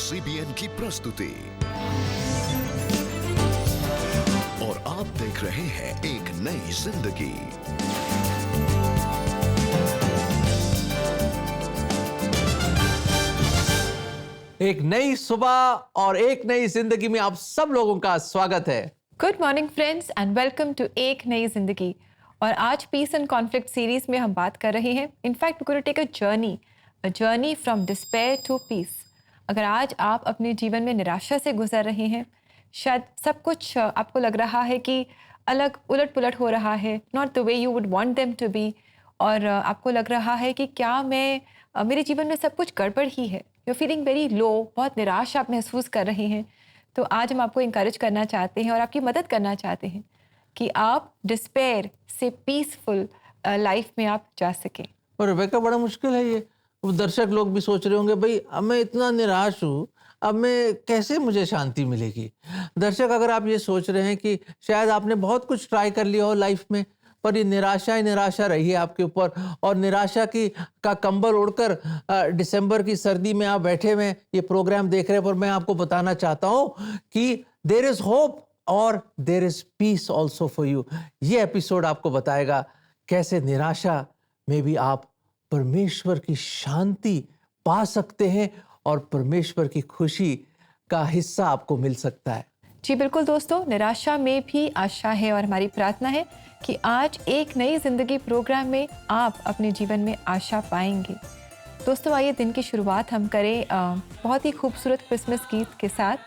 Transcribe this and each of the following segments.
CBN की प्रस्तुति और आप देख रहे हैं एक नई जिंदगी। एक नई सुबह और एक नई जिंदगी में आप सब लोगों का स्वागत है। Good morning friends and welcome to एक नई जिंदगी। और आज पीस एंड कॉन्फ्लिक्ट सीरीज में हम बात कर रहे हैं। In fact we going to take a journey from despair to peace. अगर आज आप अपने जीवन में निराशा से गुजर रहे हैं, शायद सब कुछ आपको लग रहा है कि अलग उलट पुलट हो रहा है, not the way you would want them to be, और आपको लग रहा है कि क्या मैं मेरे जीवन में सब कुछ गड़बड़ ही है, यू फीलिंग वेरी लो, बहुत निराश आप महसूस कर रहे हैं, तो आज हम आपको इंकरेज करना चाहते हैं और आपकी मदद करना चाहते हैं कि आप डिस्पेयर से पीसफुल लाइफ में आप जा सकें। और रेबेका, बड़ा मुश्किल है ये। दर्शक लोग भी सोच रहे होंगे, भाई अब मैं इतना निराश हूँ, अब मैं कैसे मुझे शांति मिलेगी। दर्शक, अगर आप ये सोच रहे हैं कि शायद आपने बहुत कुछ ट्राई कर लिया हो लाइफ में, पर ये निराशा ही निराशा रही है आपके ऊपर, और निराशा का कंबल ओढ़कर दिसंबर की सर्दी में आप बैठे हुए ये प्रोग्राम देख रहे हैं, पर मैं आपको बताना चाहता हूँ कि देयर इज होप और there is peace also for you. ये एपिसोड आपको बताएगा कैसे निराशा में भी आप परमेश्वर की शांति पा सकते हैं और परमेश्वर की खुशी का हिस्सा आपको मिल सकता है। जी बिल्कुल दोस्तों, निराशा में भी आशा है और हमारी प्रार्थना है कि आज एक नई जिंदगी प्रोग्राम में आप अपने जीवन में आशा पाएंगे। दोस्तों, आइए दिन की शुरुआत हम करें बहुत ही खूबसूरत क्रिसमस गीत के साथ,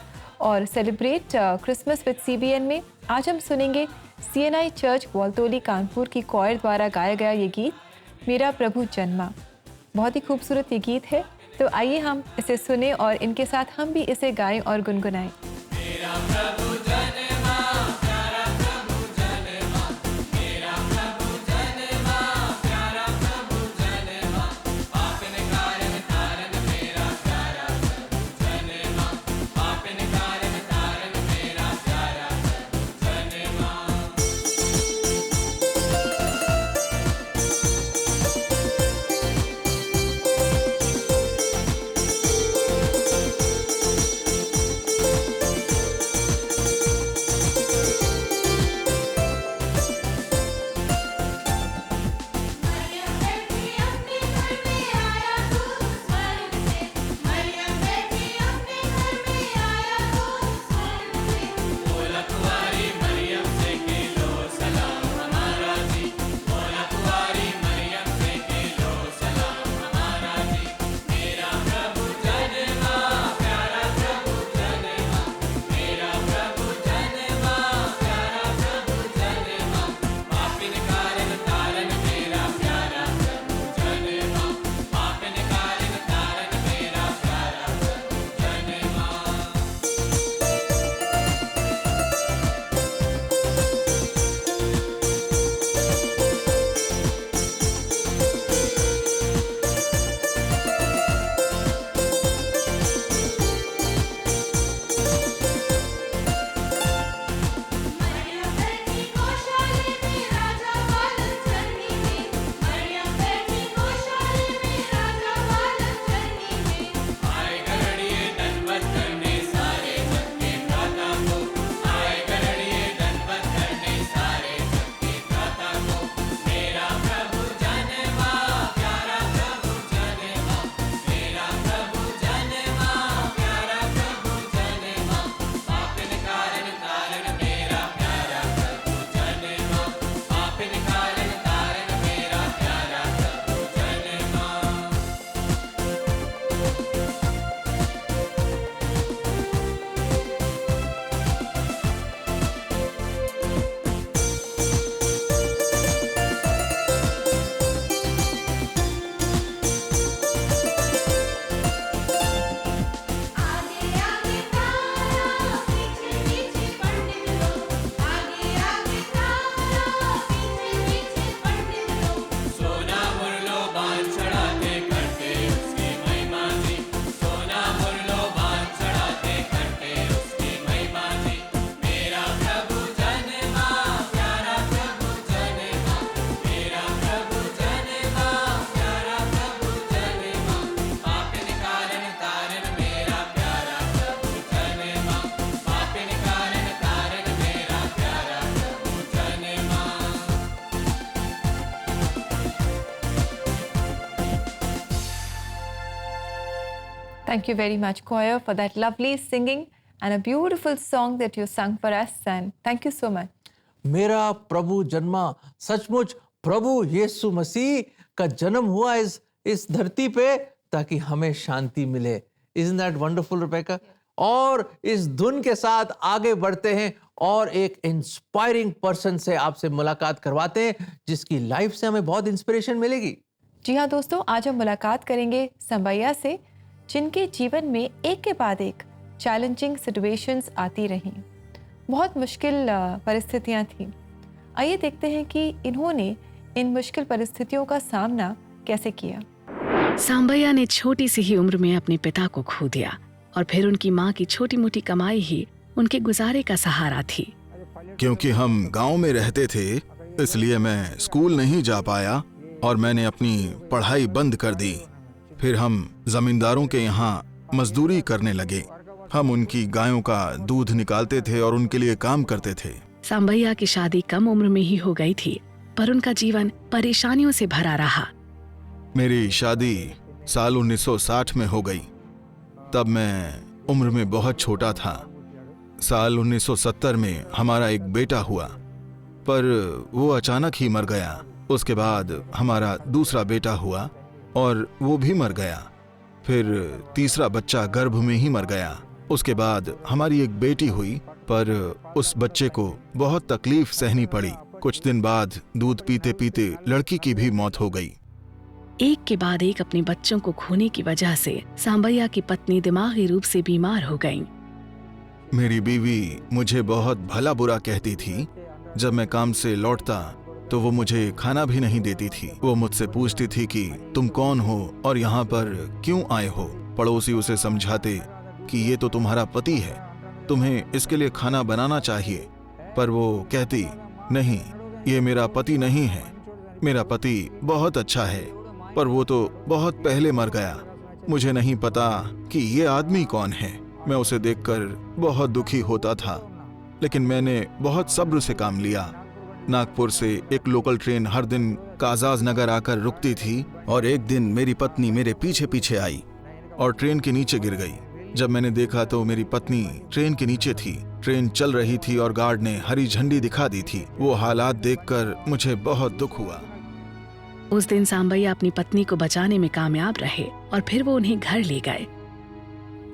और सेलिब्रेट क्रिसमस विद CBN में आज हम सुनेंगे CNI चर्च वालतोली कानपुर की कॉयर द्वारा गाया गया ये गीत मेरा प्रभु जन्मा। बहुत ही खूबसूरत ये गीत है, तो आइए हम इसे सुने और इनके साथ हम भी इसे गाएं और गुनगुनाएं। मेरा प्रभु जन्मा, प्यारा प्रभु जन्मा, मेरा प्रभु जन्मा, प्यारा प्रभु जन्मा, पापन कारण तारन मेरा प्यारा प्रभु जन्मा, पापन कारण तारन मेरा प्यारा प्रभु जन्मा। Thank you very much, choir, for that lovely singing and a beautiful song that you sung for us. And thank you so much. मेरा प्रभु जन्मा, सचमुच प्रभु यीशु मसीह का जन्म हुआ इस धरती पे ताकि हमें शांति मिले। Isn't that wonderful, Rebecca? और इस धुन के साथ आगे बढ़ते हैं और एक इंस्पायरिंग पर्सन से आपसे मुलाकात करवाते हैं जिसकी लाइफ से हमें बहुत इंस्पिरेशन मिलेगी। जी हाँ दोस्तों, आज हम मुलाकात करेंगे संभैया से, जिनके जीवन में एक के बाद एक चैलेंजिंग सिचुएशंस आती रहीं, बहुत मुश्किल परिस्थितियाँ थीं। आइए देखते हैं कि इन्होंने इन मुश्किल परिस्थितियों का सामना कैसे किया। सांबैया ने छोटी सी ही उम्र में अपने पिता को खो दिया और फिर उनकी माँ की छोटी मोटी कमाई ही उनके गुजारे का सहारा थी। क्योंकि हम गांव में रहते थे इसलिए मैं स्कूल नहीं जा पाया और मैंने अपनी पढ़ाई बंद कर दी। फिर हम जमींदारों के यहाँ मजदूरी करने लगे। हम उनकी गायों का दूध निकालते थे और उनके लिए काम करते थे। सांबैया की शादी कम उम्र में ही हो गई थी, पर उनका जीवन परेशानियों से भरा रहा। मेरी शादी साल 1960 में हो गई। तब मैं उम्र में बहुत छोटा था। साल 1970 में हमारा एक बेटा हुआ, पर वो अचानक ही मर गया। उसके बाद हमारा दूसरा बेटा हुआ और वो भी मर गया। फिर तीसरा बच्चा गर्भ में ही मर गया। उसके बाद हमारी एक बेटी हुई, पर उस बच्चे को बहुत तकलीफ सहनी पड़ी। कुछ दिन बाद दूध पीते पीते लड़की की भी मौत हो गई। एक के बाद एक अपने बच्चों को खोने की वजह से सांबैया की पत्नी दिमागी रूप से बीमार हो गईं। मेरी बीवी मुझे बहुत भला बुरा कहती थी। जब मैं काम से लौटता तो वो मुझे खाना भी नहीं देती थी। वो मुझसे पूछती थी कि तुम कौन हो और यहाँ पर क्यों आए हो। पड़ोसी उसे समझाते कि ये तो तुम्हारा पति है, तुम्हें इसके लिए खाना बनाना चाहिए, पर वो कहती नहीं, ये मेरा पति नहीं है। मेरा पति बहुत अच्छा है, पर वो तो बहुत पहले मर गया। मुझे नहीं पता कि ये आदमी कौन है। मैं उसे देखकर बहुत दुखी होता था, लेकिन मैंने बहुत सब्र से काम लिया। नागपुर से एक लोकल ट्रेन हर दिन काजाज नगर आकर रुकती थी और एक दिन मेरी पत्नी मेरे पीछे पीछे आई और ट्रेन के नीचे गिर गई। जब मैंने देखा तो मेरी पत्नी ट्रेन के नीचे थी। ट्रेन चल रही थी और गार्ड ने हरी झंडी दिखा दी थी। वो हालात देखकर मुझे बहुत दुख हुआ। उस दिन सांबैया अपनी पत्नी को बचाने में कामयाब रहे और फिर वो उन्हें घर ले गए।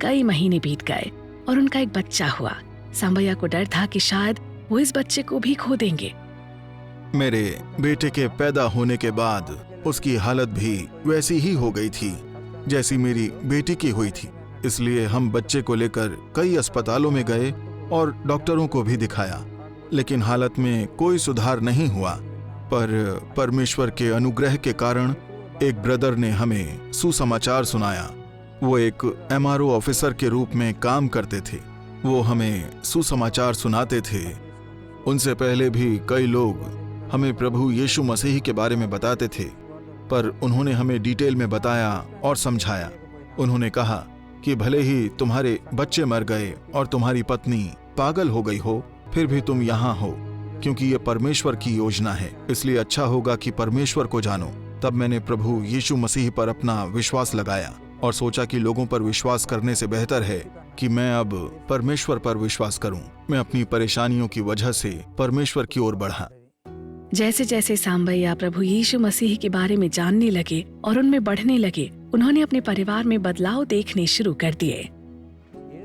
कई महीने बीत गए और उनका एक बच्चा हुआ। सांबैया को डर था कि शायद वो इस बच्चे को भी खो देंगे। मेरे बेटे के पैदा होने के बाद उसकी हालत भी वैसी ही हो गई थी जैसी मेरी बेटी की हुई थी। इसलिए हम बच्चे को लेकर कई अस्पतालों में गए और डॉक्टरों को भी दिखाया, लेकिन हालत में कोई सुधार नहीं हुआ। पर परमेश्वर के अनुग्रह के कारण एक ब्रदर ने हमें सुसमाचार सुनाया। वो एक MRO ऑफिसर के रूप में काम करते थे। वो हमें सुसमाचार सुनाते थे। उनसे पहले भी कई लोग हमें प्रभु यीशु मसीह के बारे में बताते थे, पर उन्होंने हमें डिटेल में बताया और समझाया। उन्होंने कहा कि भले ही तुम्हारे बच्चे मर गए और तुम्हारी पत्नी पागल हो गई हो, फिर भी तुम यहाँ हो, क्योंकि ये परमेश्वर की योजना है। इसलिए अच्छा होगा कि परमेश्वर को जानो। तब मैंने प्रभु यीशु मसीह पर अपना विश्वास लगाया और सोचा कि लोगों पर विश्वास करने से बेहतर है कि मैं अब परमेश्वर पर विश्वास करूं। मैं अपनी परेशानियों की वजह से परमेश्वर की ओर बढ़ा। जैसे जैसे सांबैया प्रभु यीशु मसीह के बारे में जानने लगे और उनमें बढ़ने लगे, उन्होंने अपने परिवार में बदलाव देखने शुरू कर दिए।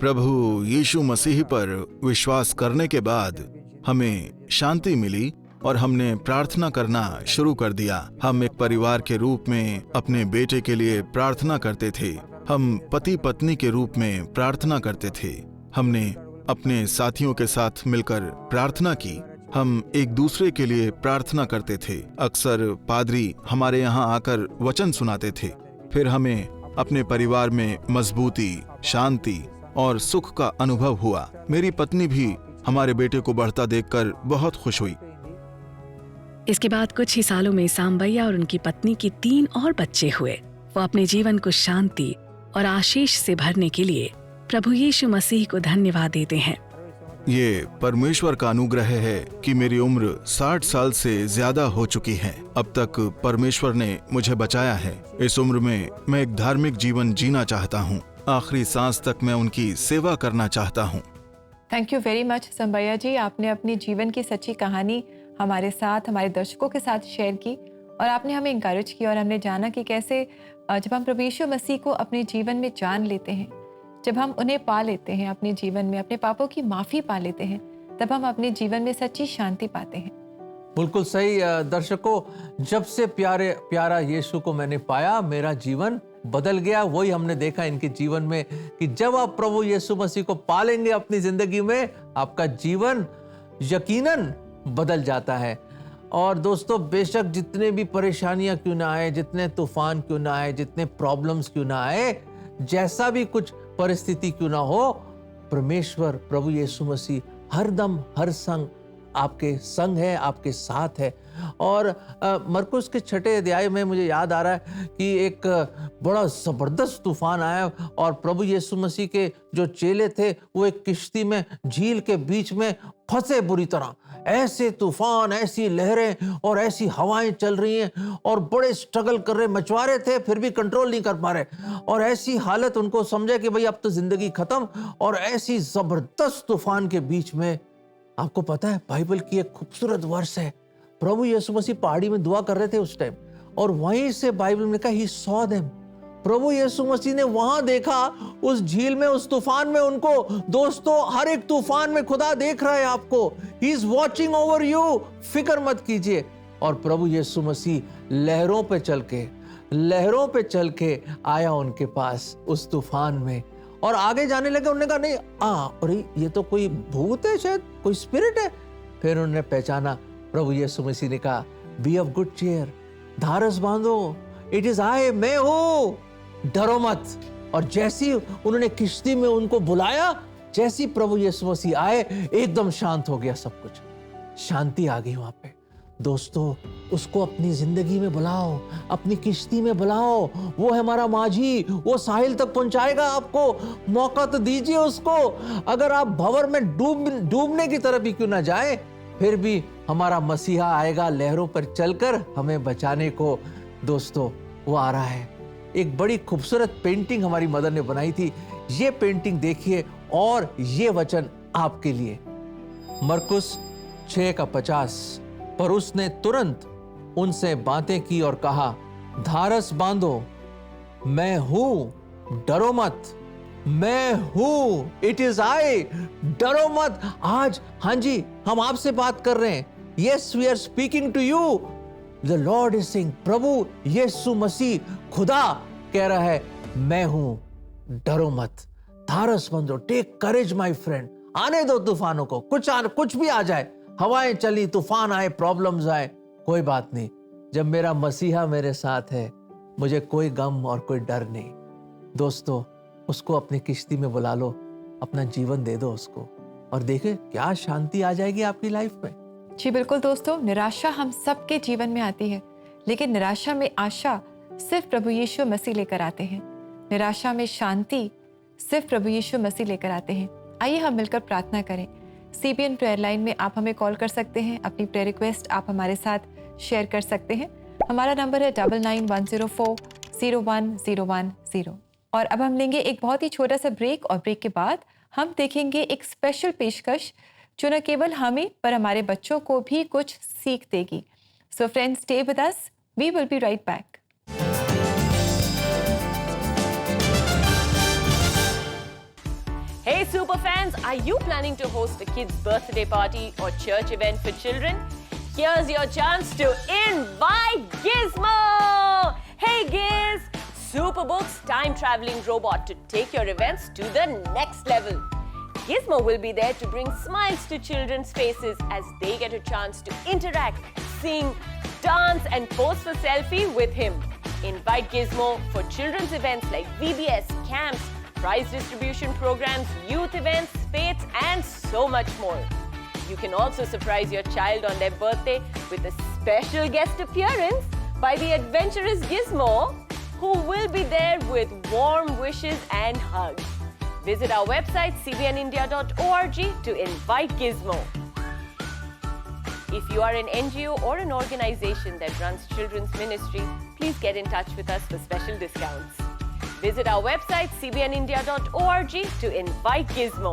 प्रभु यीशु मसीह पर विश्वास करने के बाद हमें शांति मिली और हमने प्रार्थना करना शुरू कर दिया। हम एक परिवार के रूप में अपने बेटे के लिए प्रार्थना करते थे। हम पति पत्नी के रूप में प्रार्थना करते थे। हमने अपने साथियों के साथ मिलकर प्रार्थना की। हम एक दूसरे के लिए प्रार्थना करते थे। अक्सर पादरी हमारे यहाँ आकर वचन सुनाते थे। फिर हमें अपने परिवार में मजबूती, शांति और सुख का अनुभव हुआ। मेरी पत्नी भी हमारे बेटे को बढ़ता देखकर बहुत खुश हुई। इसके बाद कुछ ही सालों में सांबैया और उनकी पत्नी की 3 और बच्चे हुए। वो अपने जीवन को शांति और आशीष से भरने के लिए प्रभु यीशु मसीह को धन्यवाद देते हैं। ये परमेश्वर का अनुग्रह है कि मेरी उम्र 60 साल से ज्यादा हो चुकी है। अब तक परमेश्वर ने मुझे बचाया है। इस उम्र में मैं एक धार्मिक जीवन जीना चाहता हूँ। आखिरी सांस तक मैं उनकी सेवा करना चाहता हूँ। थैंक यू वेरी मच संबैया जी, आपने अपनी जीवन की सच्ची कहानी हमारे साथ, हमारे दर्शकों के साथ शेयर की और आपने हमें इंकरेज किया और हमने जाना कि कैसे जब हम प्रभु यीशु मसीह को अपने जीवन में जान लेते हैं, जब हम उन्हें पा लेते हैं अपने जीवन में, अपने पापों की माफ़ी पा लेते हैं, तब हम अपने जीवन में सच्ची शांति पाते हैं। बिल्कुल सही। दर्शकों, जब से प्यारा यीशु को मैंने पाया, मेरा जीवन बदल गया। वही हमने देखा इनके जीवन में कि जब आप प्रभु यीशु मसीह को पालेंगे अपनी जिंदगी में, आपका जीवन यकीनन बदल जाता है। और दोस्तों, बेशक जितने भी परेशानियां क्यों ना आए, जितने तूफान क्यों ना आए, जितने प्रॉब्लम्स क्यों ना आए, जैसा भी कुछ परिस्थिति क्यों ना हो, परमेश्वर प्रभु यीशु मसीह हरदम हर संग आपके संग है, आपके साथ है। और मरकुस के 6 अध्याय में मुझे याद आ रहा है कि एक बड़ा जबरदस्त तूफान आया और प्रभु यीशु मसीह के जो चेले थे वो एक किश्ती में झील के बीच में फंसे बुरी तरह। ऐसे तूफान, ऐसी लहरें और ऐसी हवाएं चल रही हैं और बड़े स्ट्रगल कर रहे, मछुआरे थे फिर भी कंट्रोल नहीं कर पा रहे। और ऐसी हालत, उनको समझे कि भाई अब तो जिंदगी खत्म। और ऐसी जबरदस्त तूफान के बीच में, आपको पता है बाइबल की एक खूबसूरत वर्स है, प्रभु यीशु मसीह पहाड़ी में दुआ कर रहे थे उस टाइम, और वहीं से बाइबल में कहा ही सॉ देम, प्रभु यीशु मसीह ने वहां देखा उस झील में, उस तूफान में उनको। दोस्तों, हर एक तूफान में खुदा देख रहा है आपको। He is watching over you, फिक्र मत कीजिए। और प्रभु यीशु मसीह लहरों पे चल के आया उनके पास उस तूफान में, और आगे जाने लगे। उन्होंने कहा नहीं, अरे ये तो कोई भूत है, शायद कोई स्पिरिट है। फिर उन्होंने पहचाना, प्रभु यीशु मसीह ने कहा बी ऑफ गुड चेयर, धारस बांधो, इट इज आई, मैं हूं, डरो मत। और जैसी उन्होंने किश्ती में उनको बुलाया, जैसी प्रभु यीशु मसीह आए, एकदम शांत हो गया सब कुछ, शांति आ गई वहां पे। दोस्तों, उसको अपनी जिंदगी में बुलाओ, अपनी किश्ती में बुलाओ। वो है हमारा माझी, वो साहिल तक पहुंचाएगा आपको। मौका तो दीजिए उसको। अगर आप भंवर में डूबने की तरफ ही क्यों ना जाए, फिर भी हमारा मसीहा आएगा लहरों पर चलकर हमें बचाने को। दोस्तों, वो आ रहा है। एक बड़ी खूबसूरत पेंटिंग हमारी मदर ने बनाई थी, ये पेंटिंग देखिए और ये वचन आपके लिए। मरकुस 6:50, पर उसने तुरंत उनसे बातें की और कहा, धारस बांधो, मैं हूं, डरो मत, मैं हूं, इट इज आई, डरो मत। आज हाँ जी, हम आपसे बात कर रहे हैं। Yes, we are speaking to you. The Lord is saying, प्रभु यीशु मसीह, खुदा कह रहा है, मैं हूं, डरो मत, धारस बांधो, टेक करेज माय फ्रेंड। आने दो तूफानों को, कुछ भी आ जाए, हवाएं चली, तूफान आए, प्रॉब्लम्स आए, कोई बात नहीं। जब मेरा मसीहा मेरे साथ है, मुझे कोई गम और कोई डर नहीं। दोस्तों, उसको अपनी किश्ती में बुला लो, अपना जीवन दे दो उसको, और देखे क्या शांति आ जाएगी आपकी लाइफ में। जी बिल्कुल दोस्तों, निराशा हम सबके जीवन में आती है, लेकिन निराशा में आशा सिर्फ प्रभु यीशु मसीह लेकर आते हैं। निराशा में शांति सिर्फ प्रभु यीशु मसीह लेकर आते हैं। आइए हम मिलकर प्रार्थना करें। CBN प्रेयर लाइन में आप हमें कॉल कर सकते हैं, अपनी प्रेयर रिक्वेस्ट आप हमारे साथ शेयर कर सकते हैं। हमारा नंबर है 9910401010। और अब हम लेंगे एक बहुत ही छोटा सा ब्रेक, और ब्रेक के बाद हम देखेंगे एक स्पेशल पेशकश जो न केवल हमें पर हमारे बच्चों को भी कुछ सीख देगी। So friends, stay with us, we will be right back. Hey superfans, are you planning to host a kid's birthday party or church event for children? Here's your chance to invite Gizmo! Hey Giz! Superbook's time-traveling robot to take your events to the next level. Gizmo will be there to bring smiles to children's faces as they get a chance to interact, sing, dance and pose for selfie with him. Invite Gizmo for children's events like VBS, camps, prize distribution programs, youth events, fates and so much more. You can also surprise your child on their birthday with a special guest appearance by the adventurous Gizmo, who will be there with warm wishes and hugs. Visit our website cbnindia.org to invite Gizmo. If you are an NGO or an organization that runs children's ministry, please get in touch with us for special discounts. Visit our website cbnindia.org to invite Gizmo.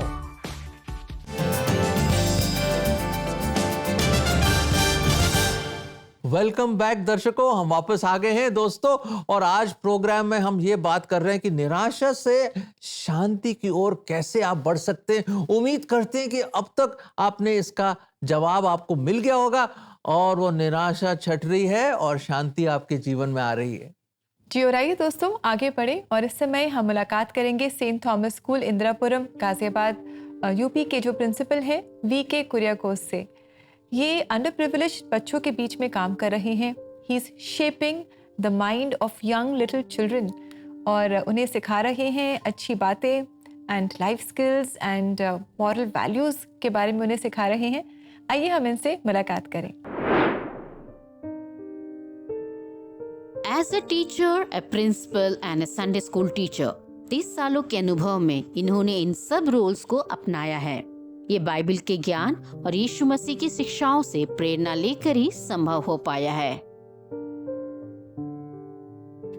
Welcome back दर्शकों, हम वापस आ गए हैं दोस्तों। और आज programme में हम ये बात कर रहे हैं कि निराशा से शांति की ओर कैसे आप बढ़ सकते हैं। उम्मीद करते हैं कि अब तक आपने इसका जवाब आपको मिल गया होगा और वो निराशा छट रही है और शांति आपके जीवन में आ रही है। जी और आइए दोस्तों आगे बढ़े और इस समय हम मुलाकात करेंगे Saint Thomas School Indirapuram Ghaziabad UP के जो प्रिंसिपल हैं वी.के. कुरियाकोस से। ये अंडर प्रिविलेज्ड बच्चों के बीच में काम कर रहे हैं। He is shaping the mind of young little children और उन्हें सिखा रहे हैं अच्छी बातें and life skills and moral values के बारे में उन्हें सिखा रहे हैं। आइए हम इनसे मुलाकात करें। As a teacher, a principal and a Sunday school teacher, 30 सालों के अनुभव में इन्होंने इन सब रोल्स को अपनाया है। ये बाइबल के ज्ञान और यीशु मसीह की शिक्षाओं से प्रेरणा लेकर ही संभव हो पाया है।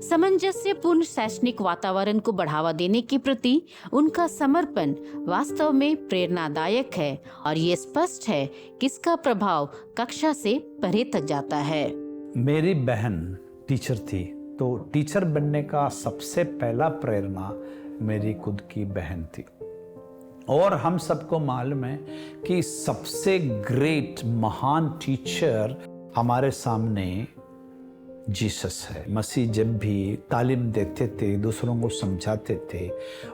सामंजस्यपूर्ण शैक्षणिक वातावरण को बढ़ावा देने के प्रति उनका समर्पण वास्तव में प्रेरणादायक है और ये स्पष्ट है कि इसका प्रभाव कक्षा से परे तक जाता है। मेरी बहन टीचर थी, तो टीचर बनने का सबसे पहला प्रेरणा मेरी खुद की बहन थी। और हम सबको मालूम है कि सबसे ग्रेट महान टीचर हमारे सामने जीसस है। मसीह जब भी तालीम देते थे, दूसरों को समझाते थे,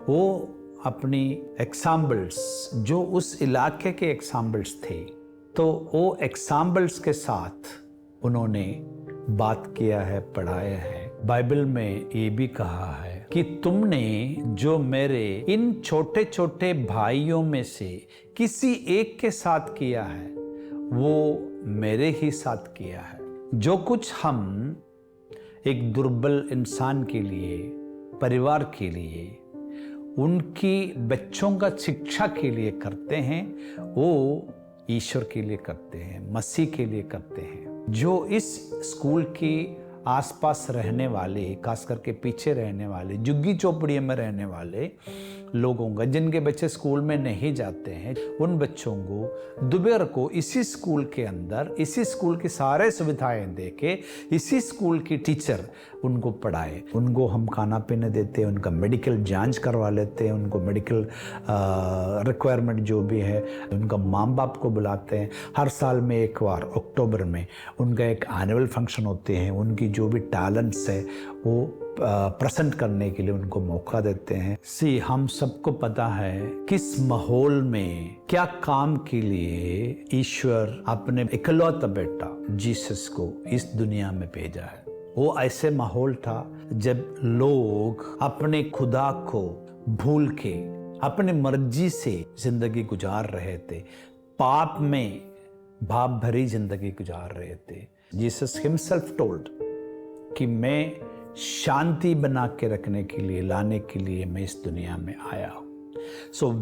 वो अपनी एग्जाम्पल्स जो उस इलाके के एग्जाम्पल्स थे, तो वो एग्जाम्पल्स के साथ उन्होंने बात किया है, पढ़ाया है। बाइबल में ये भी कहा है कि तुमने जो मेरे इन छोटे छोटे भाइयों में से किसी एक के साथ किया है, वो मेरे ही साथ किया है। जो कुछ हम एक दुर्बल इंसान के लिए, परिवार के लिए, उनकी बच्चों का शिक्षा के लिए करते हैं, वो ईश्वर के लिए करते हैं, मसीह के लिए करते हैं। जो इस स्कूल की आसपास रहने वाले, खास करके पीछे रहने वाले, झुग्गी चौपड़ियों में रहने वाले लोगों का, जिनके बच्चे स्कूल में नहीं जाते हैं, उन बच्चों को दोपहर को इसी स्कूल के अंदर, इसी स्कूल की सारे सुविधाएं देके, इसी स्कूल की टीचर उनको पढ़ाए। उनको हम खाना पीने देते हैं, उनका मेडिकल जांच करवा लेते हैं, उनको मेडिकल रिक्वायरमेंट जो भी है, उनका माँ बाप को बुलाते हैं। हर साल में एक बार अक्टूबर में उनका एक एनुअल फंक्शन होते हैं। उनकी जो भी टैलेंट्स है वो प्रेजेंट करने के लिए उनको मौका देते हैं। हम सबको पता है किस माहौल में, क्या काम के लिए ईश्वर अपने इकलौता बेटा जीसस को इस दुनिया में भेजा है। वो ऐसे माहौल था जब लोग अपने खुदा को भूल के अपनी मर्जी से जिंदगी गुजार रहे थे, पाप में भाप भरी जिंदगी गुजार रहे थे। जीसस हिमसेल्फ टोल्ड कि मैं शांति बना के रखने के लिए, लाने के लिए मैं इस दुनिया में आया हूं।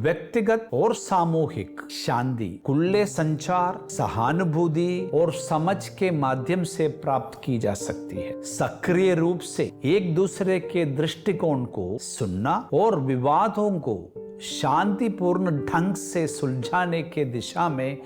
व्यक्तिगत और सामूहिक शांति खुले संचार, सहानुभूति और समझ के माध्यम से प्राप्त की जा सकती है। सक्रिय रूप से एक दूसरे के दृष्टिकोण को सुनना और विवादों को शांतिपूर्ण ढंग से सुलझाने के दिशा में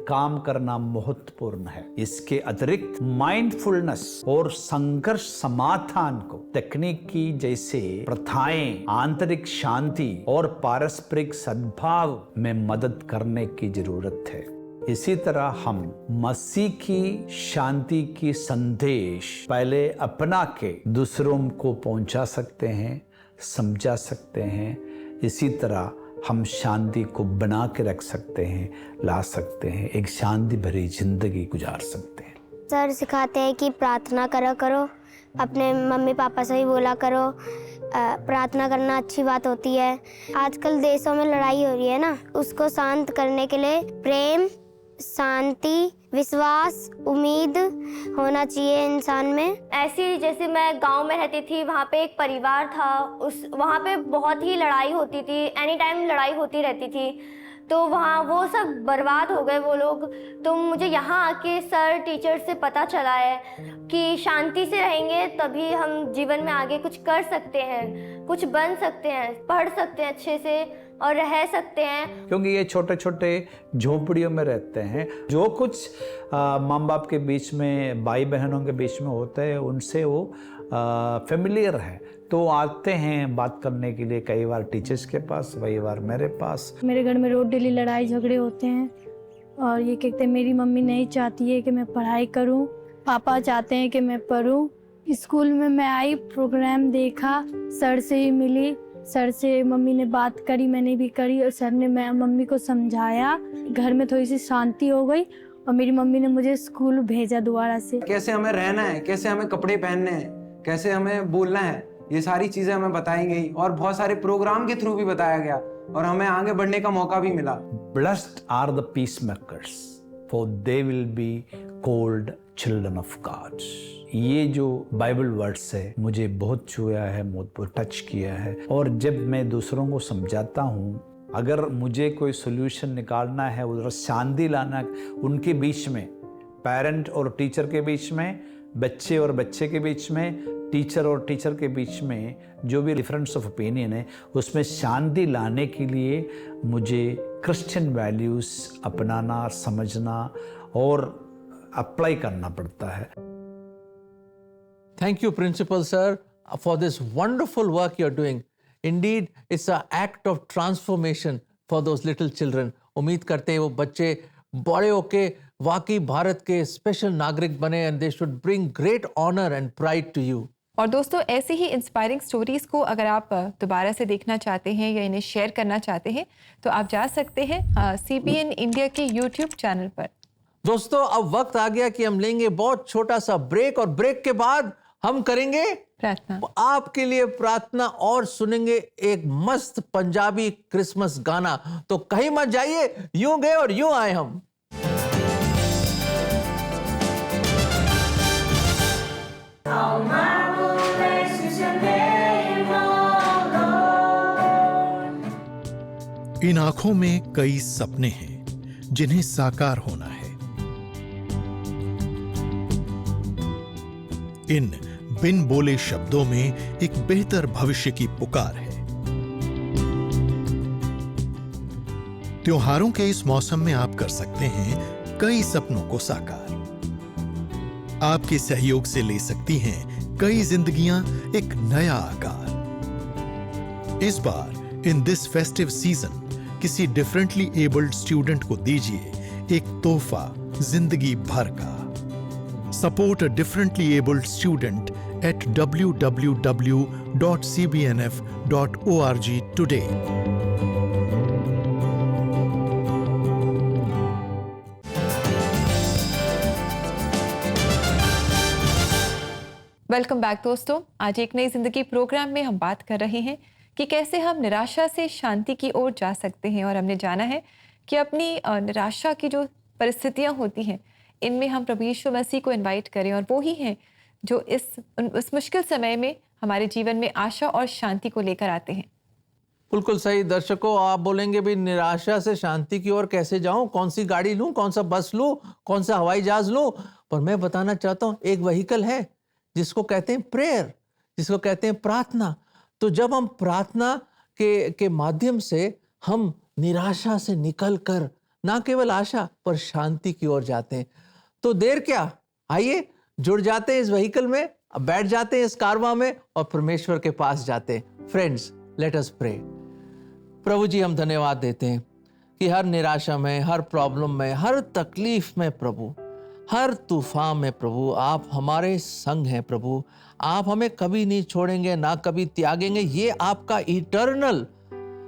काम करना महत्वपूर्ण है। इसके अतिरिक्त माइंडफुलनेस और संघर्ष समाधान को तकनीकी जैसे प्रथाएं आंतरिक शांति और पारस्परिक सद्भाव में मदद करने की जरूरत है। इसी तरह हम मसीह की शांति की संदेश पहले अपना के दूसरों को पहुंचा सकते हैं, समझा सकते हैं। इसी तरह हम शांति को बना के रख सकते हैं, ला सकते हैं, एक शांति भरी जिंदगी गुजार सकते हैं। सर सिखाते हैं कि प्रार्थना करा करो, अपने मम्मी पापा से भी बोला करो, प्रार्थना करना अच्छी बात होती है। आजकल देशों में लड़ाई हो रही है ना, उसको शांत करने के लिए प्रेम, शांति, विश्वास, उम्मीद होना चाहिए इंसान में। ऐसी जैसे मैं गांव में रहती थी, वहाँ पे एक परिवार था, वहाँ पे बहुत ही लड़ाई होती थी, एनी टाइम लड़ाई होती रहती थी। तो वहाँ वो सब बर्बाद हो गए वो लोग। तो मुझे यहाँ आके सर टीचर से पता चला है कि शांति से रहेंगे तभी हम जीवन में आगे कुछ कर सकते हैं। कुछ बन सकते हैं, पढ़ सकते हैं अच्छे से और रह सकते हैं। क्योंकि ये छोटे छोटे झोपड़ियों में रहते हैं, जो कुछ माँ बाप के बीच में, भाई बहनों के बीच में होते हैं, उनसे वो फेमिलियर है, तो आते हैं बात करने के लिए, कई बार टीचर्स के पास, कई बार मेरे पास। मेरे घर में रोज डेली लड़ाई झगड़े होते हैं और ये कहते हैं मेरी मम्मी नहीं चाहती है कि मैं पढ़ाई करूं, पापा चाहते हैं कि मैं पढूं। स्कूल में मैं आई, प्रोग्राम देखा, सर से ही मिली, सर से मम्मी ने बात करी, मैंने भी करी और सर ने मम्मी को समझाया। घर में थोड़ी सी शांति हो गई और मेरी मम्मी ने मुझे स्कूल भेजा दोबारा से। कैसे हमें रहना है, कैसे हमें कपड़े पहनने हैं, कैसे हमें बोलना है, ये सारी चीजें हमें बताई गई और बहुत सारे प्रोग्राम के थ्रू भी बताया गया और हमें आगे बढ़ने का मौका भी मिला। Blessed are the peacemakers, for they will be called children of God. ये जो बाइबल वर्ड्स है मुझे बहुत छुआ है, बहुत टच किया है। और जब मैं दूसरों को समझाता हूँ, अगर मुझे कोई सोल्यूशन निकालना है, उधर शांति लाना उनके बीच में, पेरेंट और टीचर के बीच में, बच्चे और बच्चे के बीच में, टीचर और टीचर के बीच में जो भी डिफरेंस ऑफ ओपिनियन है, उसमें शांति लाने के लिए मुझे क्रिश्चियन वैल्यूज अपनाना, समझना और अप्लाई करना पड़ता है। Thank you, Principal Sir, for this wonderful work you're doing. Indeed, it's an act of transformation for those little children. उम्मीद करते हैं वो बच्चे बड़े होके वाकई भारत के स्पेशल नागरिक बने and they should bring great honor and pride to you. और दोस्तों, ऐसी ही इंस्पायरिंग स्टोरीज को अगर आप दोबारा से देखना चाहते हैं या इन्हें शेयर करना चाहते हैं तो आप जा सकते हैं CBN इंडिया के YouTube चैनल पर। दोस्तों, अब वक्त आ गया कि हम लेंगे बहुत छोटा सा ब्रेक और ब्रेक के बाद हम करेंगे प्रार्थना, आपके लिए प्रार्थना और सुनेंगे एक मस्त पंजाबी क्रिसमस गाना। तो कहीं मत जाइए, यूं गए और यूं आए हम। इन आंखों में कई सपने हैं जिन्हें साकार होना है। इन बिन बोले शब्दों में एक बेहतर भविष्य की पुकार है। त्योहारों के इस मौसम में आप कर सकते हैं कई सपनों को साकार। आपके सहयोग से ले सकती हैं कई जिंदगियां एक नया आकार। इस बार इन दिस फेस्टिव सीजन किसी डिफरेंटली एबल्ड स्टूडेंट को दीजिए एक तोहफा जिंदगी भर का। Support a differently abled student at www.cbnf.org today. Welcome back दोस्तों। आज एक नई जिंदगी प्रोग्राम में हम बात कर रहे हैं कि कैसे हम निराशा से शांति की ओर जा सकते हैं। और हमने जाना है कि अपनी निराशा की जो परिस्थितियां होती हैं, इनमें हम प्रभु यीशु मसीह को इनवाइट करें और वो ही हैं जो इस मुश्किल समय में हमारे जीवन में आशा और शांति को लेकर आते हैं। बिल्कुल सही। दर्शकों, आप बोलेंगे भी निराशा से शांति की ओर कैसे जाऊं, कौन सी गाड़ी लूं, कौन सा बस लूं, कौन सा हवाई जहाज लूं। पर मैं बताना चाहता हूं, एक व्हीकल है जिसको कहते हैं प्रेयर, जिसको कहते हैं प्रार्थना। तो जब हम प्रार्थना के माध्यम से हम निराशा से निकलकर ना केवल आशा पर शांति की ओर जाते हैं, तो देर क्या, आइए जुड़ जाते हैं इस व्हीकल में, अब बैठ जाते हैं इस कारवां में और परमेश्वर के पास जाते हैं। Friends, let us pray. प्रभु जी, हम धन्यवाद देते हैं कि हर निराशा में, हर प्रॉब्लम में, हर तकलीफ में प्रभु, हर तूफान में प्रभु आप हमारे संग हैं। प्रभु, आप हमें कभी नहीं छोड़ेंगे, ना कभी त्यागेंगे। ये आपका इटर्नल,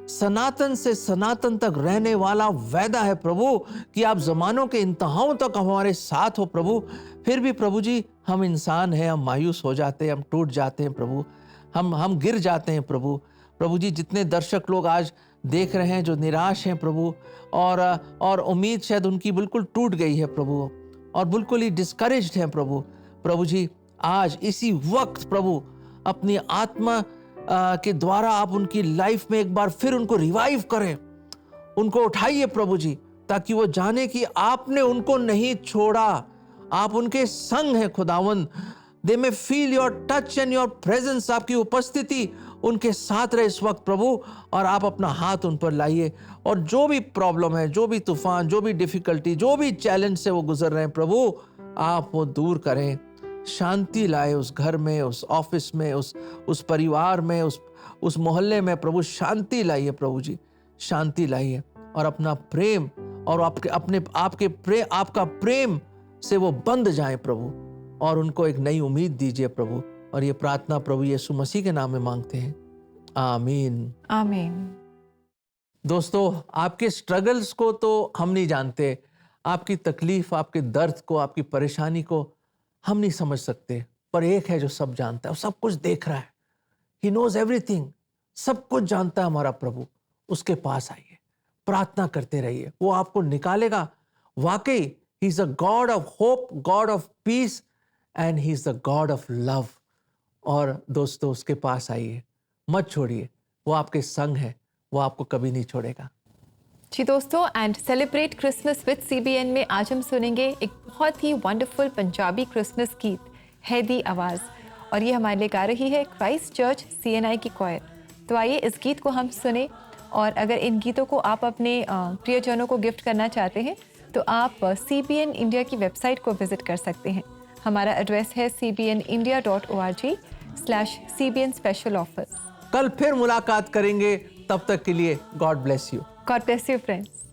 सनातन से सनातन तक रहने वाला वादा है प्रभु कि आप जमानों के इंतहाओं तक हमारे साथ हो प्रभु। फिर भी प्रभु जी, हम इंसान हैं, हम मायूस हो जाते हैं, हम टूट जाते हैं प्रभु, हम गिर जाते हैं प्रभु। प्रभु जी, जितने दर्शक लोग आज देख रहे हैं जो निराश हैं प्रभु, और उम्मीद शायद उनकी बिल्कुल टूट गई है प्रभु, और बिल्कुल ही डिस्करेज्ड हैं प्रभु। प्रभु जी, आज इसी वक्त प्रभु अपनी आत्मा के द्वारा आप उनकी लाइफ में एक बार फिर उनको रिवाइव करें, उनको उठाइए प्रभु जी, ताकि वो जाने कि आपने उनको नहीं छोड़ा, आप उनके संग हैं खुदावंद। दे में feel your touch and your presence, आपकी उपस्थिति उनके साथ रहे इस वक्त प्रभु, और आप अपना हाथ उन पर लाइए, और जो भी प्रॉब्लम है, जो भी तूफान, जो भी डिफिकल्टी, जो भी चैलेंज से वो गुजर रहे हैं प्रभु, आप वो दूर करें, शांति लाए उस घर में, उस ऑफिस में, उस परिवार में, उस मोहल्ले में प्रभु, शांति लाइए प्रभु जी, शांति लाइए, और अपना प्रेम और आपका प्रेम से वो बंध जाए प्रभु, और उनको एक नई उम्मीद दीजिए प्रभु। और ये प्रार्थना प्रभु यीशु मसीह के नाम में मांगते हैं, आमीन आमीन। दोस्तों, आपके स्ट्रगल्स को तो हम नहीं जानते, आपकी तकलीफ, आपके दर्द को, आपकी परेशानी को हम नहीं समझ सकते, पर एक है जो सब जानता है, वो सब कुछ देख रहा है। He knows everything, सब कुछ जानता है हमारा प्रभु। उसके पास आइए, प्रार्थना करते रहिए, वो आपको निकालेगा। वाकई he is a God of hope, God of peace, and he is the God of love. और दोस्तों, उसके पास आइए, मत छोड़िए, वो आपके संग है, वो आपको कभी नहीं छोड़ेगा। जी दोस्तों, and celebrate Christmas with CBN में आज हम सुनेंगे एक बहुत ही वंडरफुल पंजाबी क्रिसमस गीत, है दी आवाज़, और ये हमारे लिए गा रही है क्राइस्ट चर्च CNI की क्वायर। तो आइए इस गीत को हम सुने, और अगर इन गीतों को आप अपने प्रियजनों को गिफ्ट करना चाहते हैं तो आप CBN इंडिया की वेबसाइट को विजिट कर सकते हैं। हमारा एड्रेस है cbnindia.org/CBN स्पेशल ऑफर्स। कल फिर मुलाकात करेंगे, तब तक के लिए God bless you. God bless you friends.